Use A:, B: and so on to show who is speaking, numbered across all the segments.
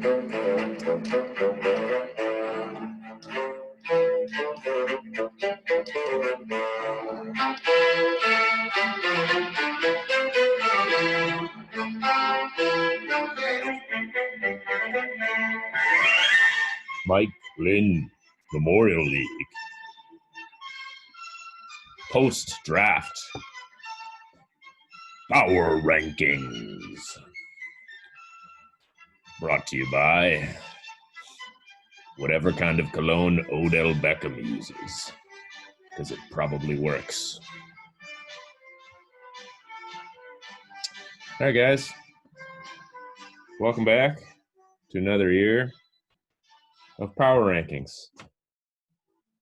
A: Mike Lynn Memorial League post-draft power rankings, brought to you by whatever kind of cologne Odell Beckham uses, because it probably works. All right, guys, welcome back to another year of power rankings.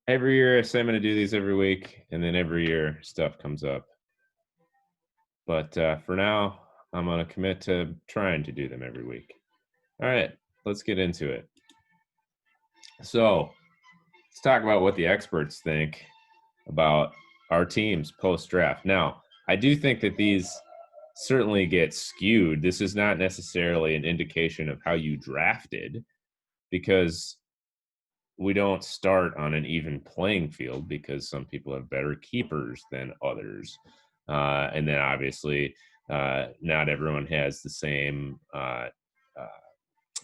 A: Every year I say I'm going to do these every week, and then every year stuff comes up. But for now, I'm going to commit to trying to do them every week. All right, let's get into it. So let's talk about what the experts think about our teams post-draft. Now, I do think that these certainly get skewed. This is not necessarily an indication of how you drafted, because we don't start on an even playing field, because some people have better keepers than others. And then obviously not everyone has the same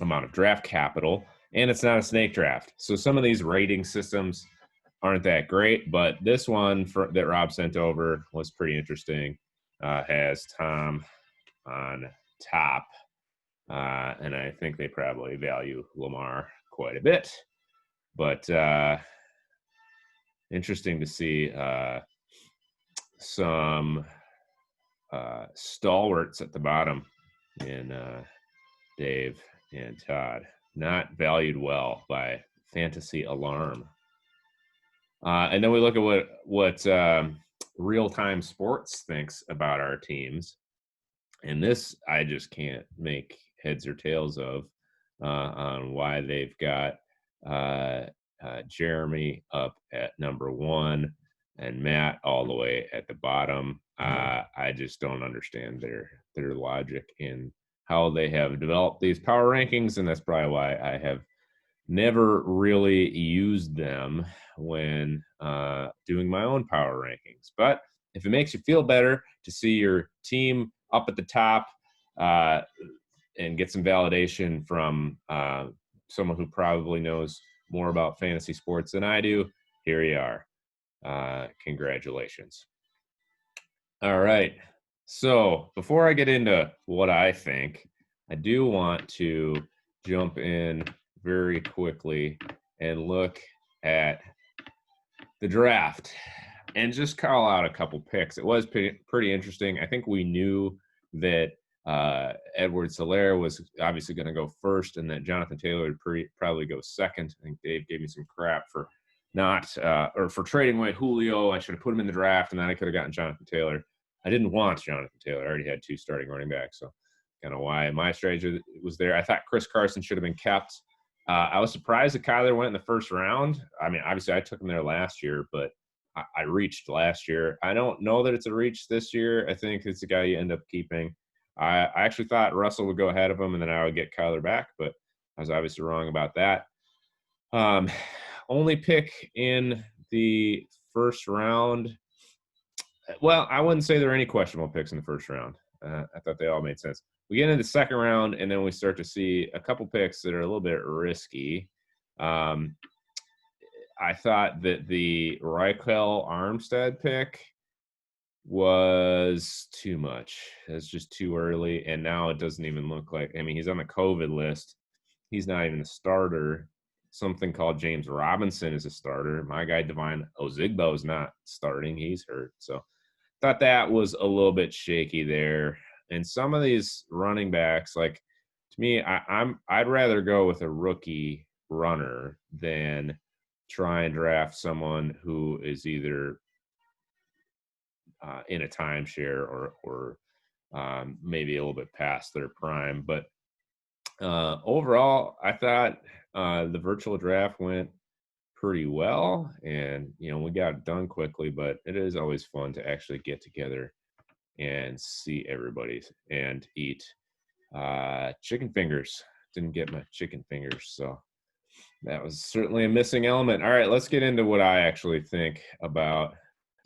A: amount of draft capital, and it's not a snake draft. So some of these rating systems aren't that great, but this one that Rob sent over was pretty interesting. Has Tom on top, and I think they probably value Lamar quite a bit. But interesting to see some stalwarts at the bottom in Dave and Todd, not valued well by Fantasy Alarm. And then we look at what Real-Time Sports thinks about our teams. And this I just can't make heads or tails of on why they've got Jeremy up at number 1 and Matt all the way at the bottom. I just don't understand their logic in how they have developed these power rankings, and that's probably why I have never really used them when doing my own power rankings. But if it makes you feel better to see your team up at the top and get some validation from someone who probably knows more about fantasy sports than I do, here you are. Congratulations. All right. So before I get into what I think, I do want to jump in very quickly and look at the draft and just call out a couple picks. It was pretty interesting. I think we knew that Edwards-Helaire was obviously going to go first, and that Jonathan Taylor would probably go second. I think Dave gave me some crap for for trading away Julio. I should have put him in the draft, and then I could have gotten Jonathan Taylor. I didn't want Jonathan Taylor. I already had 2 starting running backs, so kind of why my strategy was there. I thought Chris Carson should have been kept. I was surprised that Kyler went in the first round. I mean, obviously I took him there last year, but I reached last year. I don't know that it's a reach this year. I think it's a guy you end up keeping. I actually thought Russell would go ahead of him, and then I would get Kyler back, but I was obviously wrong about that. Only pick in the first round. Well, I wouldn't say there are any questionable picks in the first round. I thought they all made sense. We get into the second round, and then we start to see a couple picks that are a little bit risky. I thought that the Raquel Armstead pick was too much. It's just too early, and now it doesn't even look like – I mean, he's on the COVID list. He's not even a starter. Something called James Robinson is a starter. My guy Devine Ozigbo is not starting. He's hurt. So thought that was a little bit shaky there. And some of these running backs, like, to me, I'd rather go with a rookie runner than try and draft someone who is either in a timeshare or maybe a little bit past their prime. But overall, I thought the virtual draft went pretty well, and we got it done quickly, but it is always fun to actually get together and see everybody and eat chicken fingers didn't get my chicken fingers, so that was certainly a missing element. All right, let's get into what I actually think about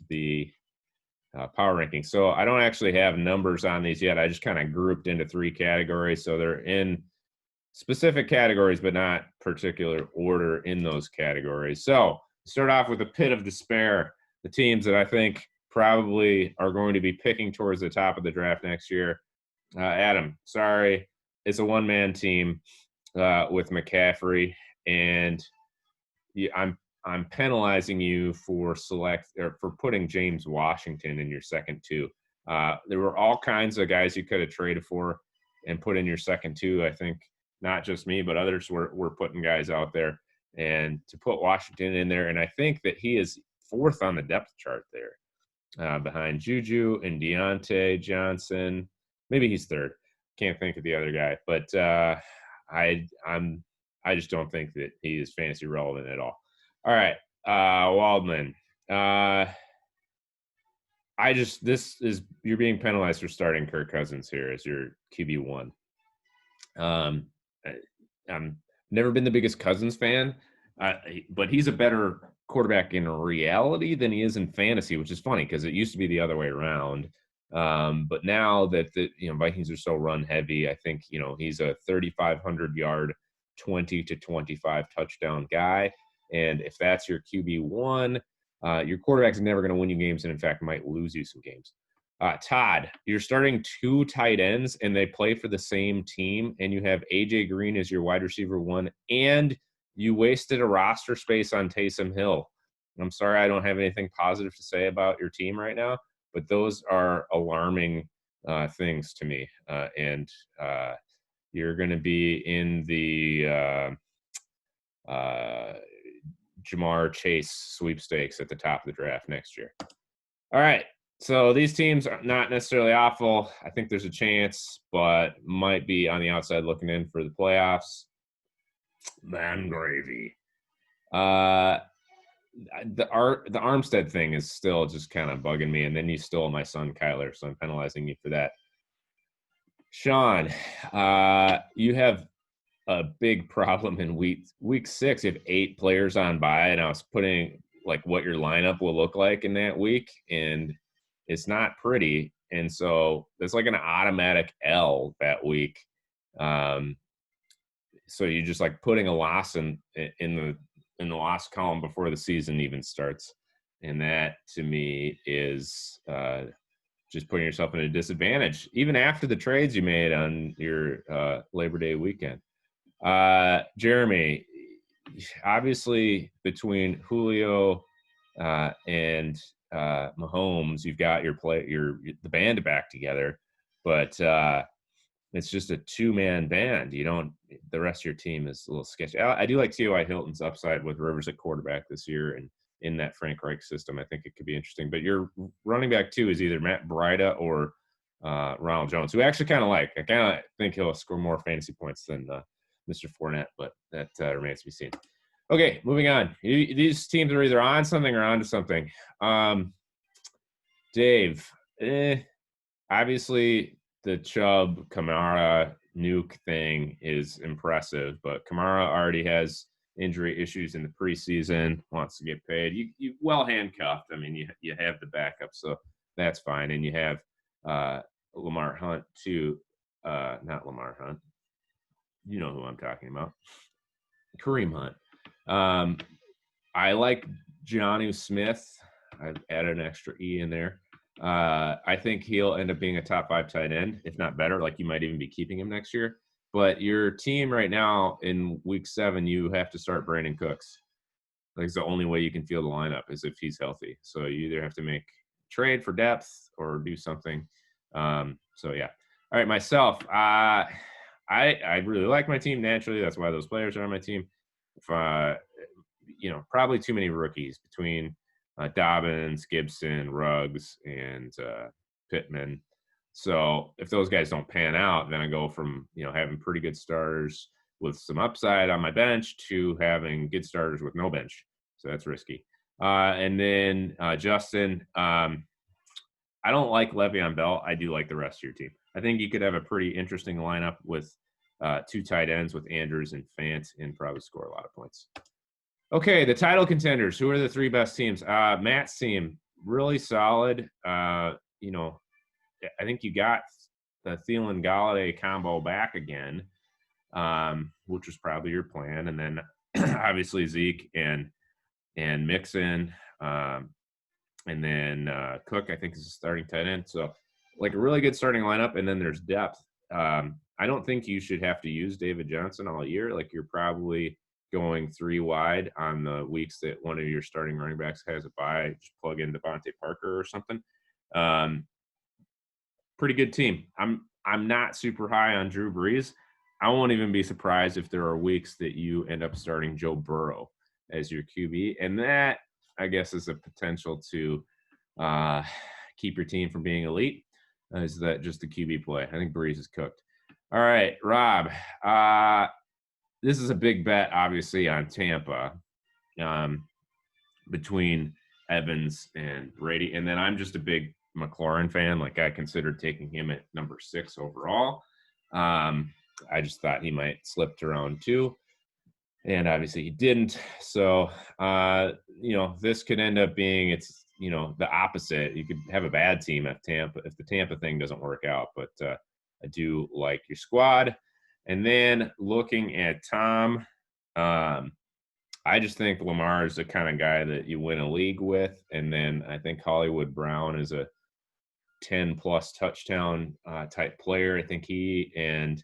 A: the power rankings. So I don't actually have numbers on these yet. I just kind of grouped into 3 categories. So they're in specific categories, but not particular order in those categories. So start off with a pit of despair, the teams that I think probably are going to be picking towards the top of the draft next year. Adam, sorry, it's a one-man team with McCaffrey, and I'm penalizing you for putting James Washington in your second 2. There were all kinds of guys you could have traded for and put in your second 2. I think not just me, but others were putting guys out there, and to put Washington in there, and I think that he is 4th on the depth chart there, behind Juju and Deontay Johnson. Maybe he's 3rd. Can't think of the other guy, but I just don't think that he is fantasy relevant at all. All right, Waldman. You're being penalized for starting Kirk Cousins here as your QB1. I'm never been the biggest Cousins fan, but he's a better quarterback in reality than he is in fantasy, which is funny because it used to be the other way around. But now that the Vikings are so run heavy, I think he's a 3,500 yard, 20 to 25 touchdown guy. And if that's your QB1, your quarterback's never going to win you games, and in fact might lose you some games. Todd, you're starting 2 tight ends, and they play for the same team, and you have AJ Green as your wide receiver 1, and you wasted a roster space on Taysom Hill. I'm sorry I don't have anything positive to say about your team right now, but those are alarming things to me. And you're going to be in the Jamar Chase sweepstakes at the top of the draft next year. All right. So these teams are not necessarily awful. I think there's a chance, but might be on the outside looking in for the playoffs. Man gravy. The Armstead thing is still just kind of bugging me, and then you stole my son Kyler, so I'm penalizing you for that. Sean, you have a big problem in week 6. You have 8 players on bye, and I was putting like what your lineup will look like in that week, and it's not pretty. And so there's like an automatic L that week. So you're just like putting a loss in the loss column before the season even starts. And that to me is just putting yourself in a disadvantage, even after the trades you made on your Labor Day weekend. Jeremy, obviously between Julio and Mahomes, you've got the band back together, but it's just a 2-man band. The rest of your team is a little sketchy. I do like T.Y. Hilton's upside with Rivers at quarterback this year, and in that Frank Reich system, I think it could be interesting. But your running back 2 is either Matt Breida or Ronald Jones, who I actually kind of like. I kind of think he'll score more fantasy points than Mr. Fournette, but that remains to be seen. Okay, moving on. These teams are either on something or onto something. Dave, obviously the Chubb Kamara nuke thing is impressive, but Kamara already has injury issues in the preseason, wants to get paid. You well handcuffed. I mean, you have the backup, so that's fine. And you have Lamar Hunt too. Not Lamar Hunt. You know who I'm talking about. Kareem Hunt. I like Jonnu Smith. I've added an extra E in there. I think he'll end up being a top 5 tight end, if not better. Like, you might even be keeping him next year. But your team right now in week 7, you have to start Brandon Cooks. Like, it's the only way you can field the lineup is if he's healthy. So you either have to make a trade for depth or do something. So yeah. All right, myself. I really like my team naturally. That's why those players are on my team. Probably too many rookies between Dobbins, Gibson, Ruggs, and Pittman. So if those guys don't pan out, then I go from having pretty good starters with some upside on my bench to having good starters with no bench. So that's risky. And then Justin, I don't like Le'Veon Bell. I do like the rest of your team. I think you could have a pretty interesting lineup with two tight ends with Andrews and Fant, and probably score a lot of points. Okay, the title contenders. Who are the three best teams? Matt's team, really solid. You know, I think you got the Thielen Galladay combo back again, which was probably your plan, and then obviously Zeke and Mixon, and then Cook, I think, is a starting tight end. So, like a really good starting lineup, and then there's depth. I don't think you should have to use David Johnson all year. Like you're probably going 3 wide on the weeks that one of your starting running backs has a bye. Just plug in Devontae Parker or something. Pretty good team. I'm not super high on Drew Brees. I won't even be surprised if there are weeks that you end up starting Joe Burrow as your QB, and that I guess is a potential to keep your team from being elite. Is that just the QB play? I think Brees is cooked. All right, Rob. This is a big bet, obviously, on Tampa between Evans and Brady. And then I'm just a big McLaurin fan. Like I considered taking him at number 6 overall. I just thought he might slip to round 2. And obviously he didn't. So, this could end up being the opposite. You could have a bad team if the Tampa thing doesn't work out. But I do like your squad. And then looking at Tom, I just think Lamar is the kind of guy that you win a league with. And then I think Hollywood Brown is a 10-plus touchdown type player. I think he and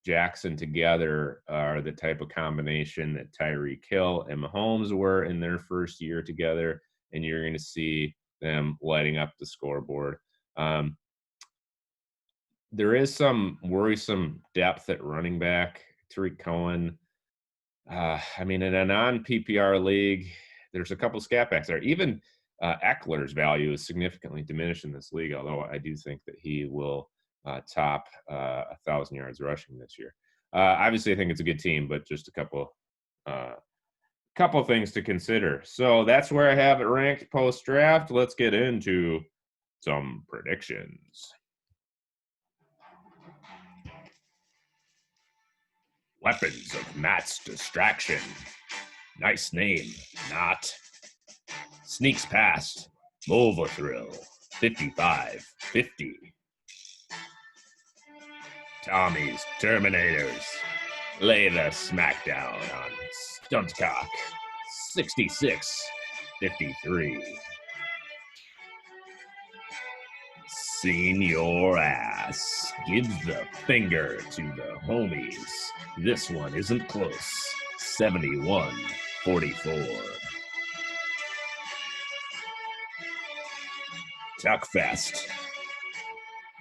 A: Jackson together are the type of combination that Tyreek Hill and Mahomes were in their first year together. And you're going to see them lighting up the scoreboard. There is some worrisome depth at running back. Tariq Cohen. In a non-PPR league, there's a couple scat backs there. Even Eckler's value is significantly diminished in this league, although I do think that he will top 1,000 yards rushing this year. Obviously, I think it's a good team, but just a couple things to consider. So that's where I have it ranked post-draft. Let's get into some predictions. Weapons of Matt's distraction. Nice name, not. Sneaks past. Overthrill. 55-50. Tommy's Terminators. Lay the smackdown on Stuntcock. 66-53. Seen your ass. Gives the finger to the homies. This one isn't close. 71-44. Tuckfest.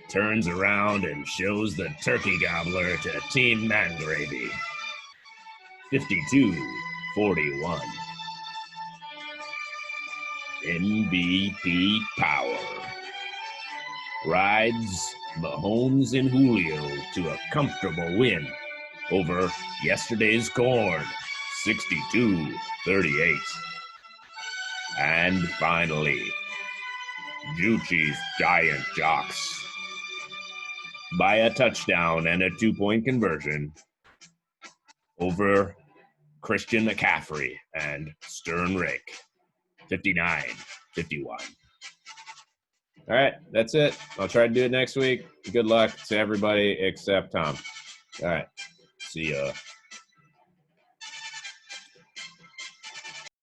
A: Turns around and shows the turkey gobbler to Team Mangravy. 52-41. MVP Power. Rides Mahomes and Julio to a comfortable win over yesterday's corn, 62-38. And finally, Jucci's Giant Jocks. By a touchdown and a 2-point conversion over Christian McCaffrey and Stern Rake, 59-51. All right, that's it. I'll try to do it next week. Good luck to everybody except Tom. All right, see ya.